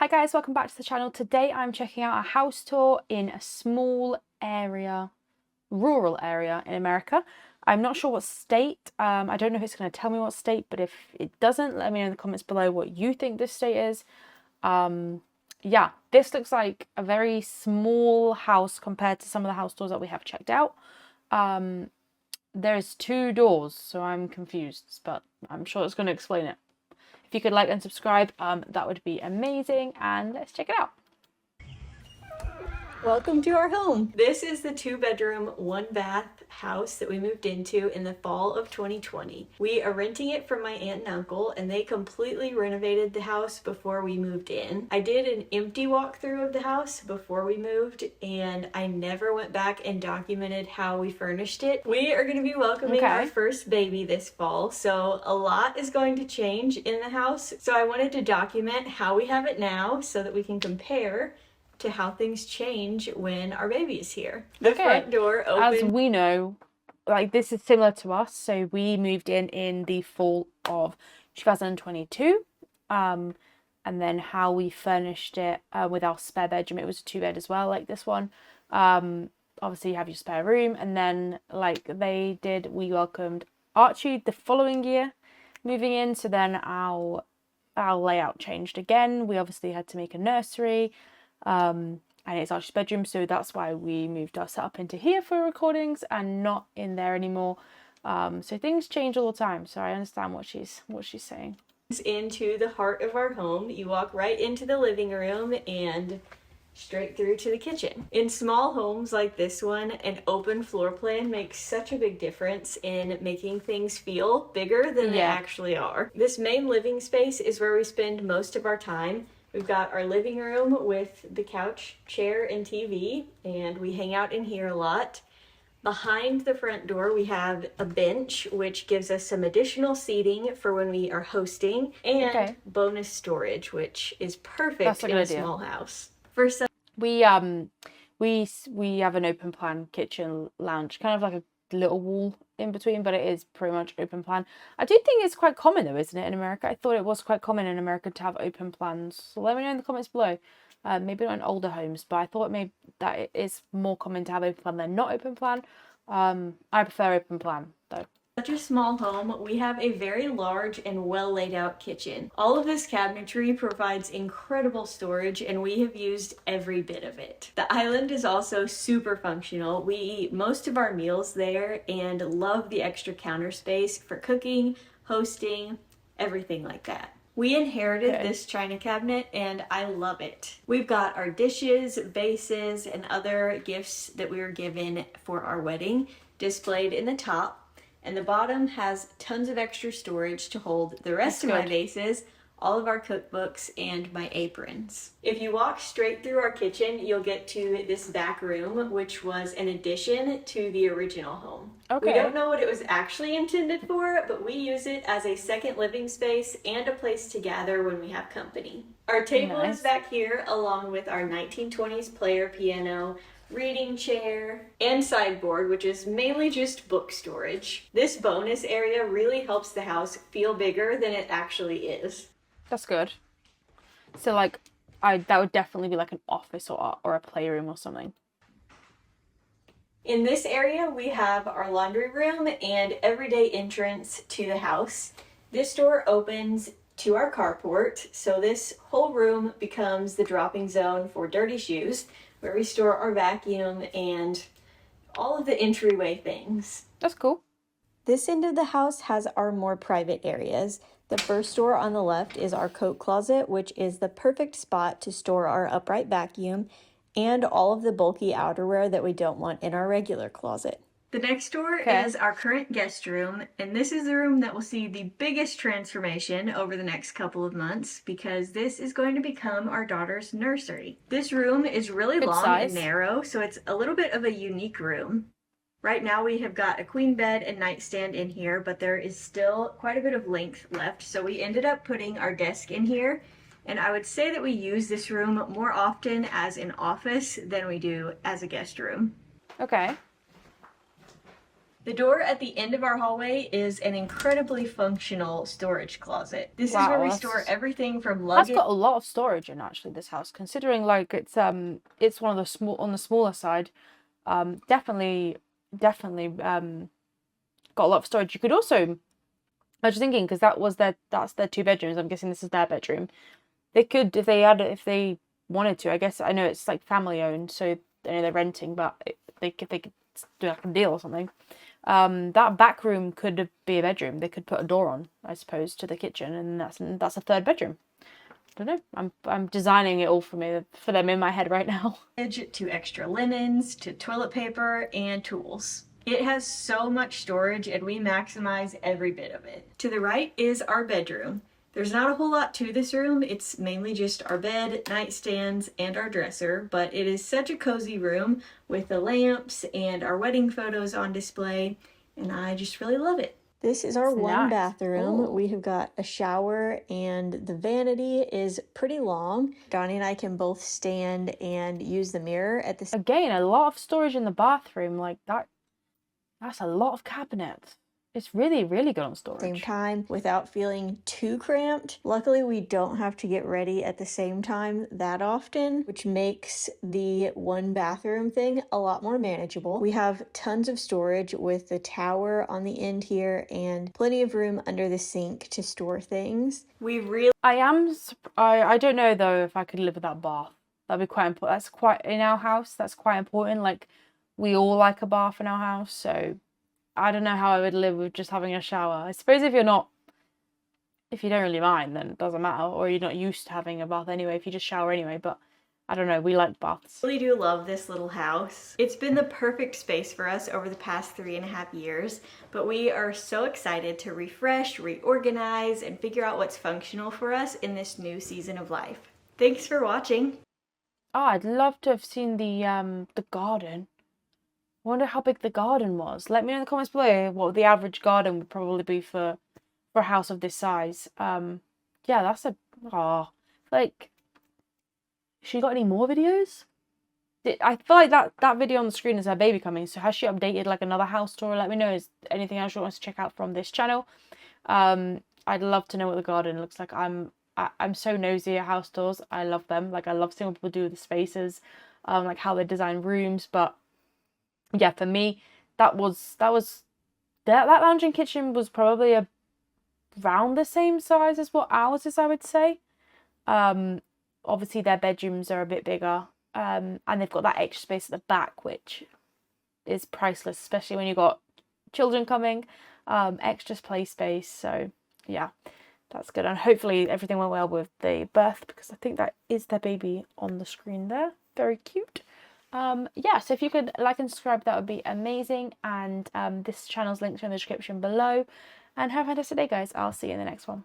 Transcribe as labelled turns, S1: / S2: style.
S1: Hi guys, welcome back to the channel. Today I'm checking out a house tour in a small area, rural area in America. I'm not sure what state. I don't know if it's going to tell me what state, but if it doesn't, let me know in the comments below what you think this state is. Yeah, this looks like a very small house compared to some of the house tours that we have checked out. There's 2 doors, so I'm confused, but I'm sure it's going to explain it. If you could like and subscribe, that would be amazing, and let's check it out.
S2: Welcome to our home. This is the 2-bedroom, 1-bath house that we moved into in the fall of 2020. We are renting it from my aunt and uncle, and they completely renovated the house before we moved in. I did an empty walkthrough of the house before we moved, and I never went back and documented how we furnished it. We are going to be welcoming our first baby this fall, so a lot is going to change in the house. So I wanted to document how we have it now so that we can compare to how things change when our baby is here. The front door opens.
S1: As we know, like, this is similar to us. So we moved in the fall of 2022. And then how we furnished it with our spare bedroom. It was a 2-bed as well, like this one. Obviously you have your spare room, and then like they did, we welcomed Archie the following year moving in. So then our layout changed again. We obviously had to make a nursery. And it's Archie's bedroom, so that's why we moved our setup into here for recordings and not in there anymore. So things change all the time, so I understand what she's saying.
S2: Into the heart of our home, you walk right into the living room and straight through to the kitchen. In small homes like this one, an open floor plan makes such a big difference in making things feel bigger than they actually are. This main living space is where we spend most of our time. We've got our living room with the couch, chair, and TV, and we hang out in here a lot. Behind the front door, we have a bench, which gives us some additional seating for when we are hosting, and bonus storage, which is perfect in a small house. For some,
S1: we have an open plan kitchen lounge, kind of like a little wall in between, but it is pretty much open plan. I do think it's quite common though, isn't it, in America? I thought it was quite common in America to have open plans. So let me know in the comments below. Maybe not in older homes, but I thought maybe that it is more common to have open plan than not open plan. I prefer open plan though.
S2: Such a small home, we have a very large and well laid out kitchen. All of this cabinetry provides incredible storage, and we have used every bit of it. The island is also super functional. We eat most of our meals there and love the extra counter space for cooking, hosting, everything like that. We inherited this china cabinet and I love it. We've got our dishes, vases, and other gifts that we were given for our wedding displayed in the top. And the bottom has tons of extra storage to hold the rest of my vases, all of our cookbooks, and my aprons. If you walk straight through our kitchen, you'll get to this back room, which was an addition to the original home. We don't know what it was actually intended for, but we use it as a second living space and a place to gather when we have company. Our table is back here, along with our 1920s player piano, reading chair, and sideboard, which is mainly just book storage. This bonus area really helps the house feel bigger than it actually is.
S1: That's good. So like, that would definitely be like an office or a playroom or something.
S2: In this area, we have our laundry room and everyday entrance to the house. This door opens to our carport, so this whole room becomes the dropping zone for dirty shoes, where we store our vacuum and all of the entryway things.
S1: That's cool.
S2: This end of the house has our more private areas. The first door on the left is our coat closet, which is the perfect spot to store our upright vacuum and all of the bulky outerwear that we don't want in our regular closet. The next door is our current guest room, and this is the room that will see the biggest transformation over the next couple of months because this is going to become our daughter's nursery. This room is really long and narrow, so it's a little bit of a unique room. Right now we have got a queen bed and nightstand in here, but there is still quite a bit of length left, so we ended up putting our desk in here, and I would say that we use this room more often as an office than we do as a guest room.
S1: Okay.
S2: The door at the end of our hallway is an incredibly functional storage closet. This is where
S1: Wow,
S2: we
S1: that's
S2: store everything from
S1: that's
S2: luggage.
S1: got a lot of storage in actually this house, considering like it's one of the on the smaller side. Definitely got a lot of storage. You could also, I was just thinking, because that's their 2 bedrooms. I'm guessing this is their bedroom. They could, if they wanted to. I guess I know it's like family owned, so I know they're renting, but they could do like a deal or something. That back room could be a bedroom. They could put a door on, I suppose, to the kitchen, and that's a 3rd bedroom. I don't know. I'm designing it all for them in my head right now.
S2: To extra linens, to toilet paper, and tools. It has so much storage and we maximize every bit of it. To the right is our bedroom. There's not a whole lot to this room. It's mainly just our bed, nightstands, and our dresser, but it is such a cozy room with the lamps and our wedding photos on display, and I just really love it. This is our
S1: It's
S2: one
S1: nice.
S2: bathroom.
S1: Ooh.
S2: We have got a shower and the vanity is pretty long. Donnie and I can both stand and use the mirror at the
S1: Again, a lot of storage in the bathroom. Like that's a lot of cabinets. It's really, really good on storage.
S2: same time without feeling too cramped. Luckily, we don't have to get ready at the same time that often, which makes the one bathroom thing a lot more manageable. We have tons of storage with the tower on the end here and plenty of room under the sink to store things.
S1: I don't know though if I could live without bath. That'd be quite important. That's quite in our house. That's quite important. Like we all like a bath in our house, so I don't know how I would live with just having a shower. I suppose if you don't really mind, then it doesn't matter, or you're not used to having a bath anyway, if you just shower anyway, but I don't know, we like baths.
S2: I really do love this little house. It's been the perfect space for us over the past 3.5 years, but we are so excited to refresh, reorganize, and figure out what's functional for us in this new season of life. Thanks for watching.
S1: Oh, I'd love to have seen the garden. I wonder how big the garden was. Let me know in the comments below what the average garden would probably be for a house of this size. Yeah, that's like, she got any more videos? I feel like that video on the screen is her baby coming. So has she updated like another house tour? Let me know. Is anything else you want us to check out from this channel? I'd love to know what the garden looks like. I'm so nosy at house tours. I love them. Like I love seeing what people do with the spaces, like how they design rooms, but yeah, for me, that lounging kitchen was probably around the same size as what ours is, I would say. Obviously their bedrooms are a bit bigger, and they've got that extra space at the back, which is priceless, especially when you've got children coming, extra play space. So yeah, that's good, and hopefully everything went well with the birth, because I think that is their baby on the screen there. Very cute. Yeah, so if you could like and subscribe, that would be amazing, and this channel's links are in the description below, and have a fantastic day, guys. I'll see you in the next one.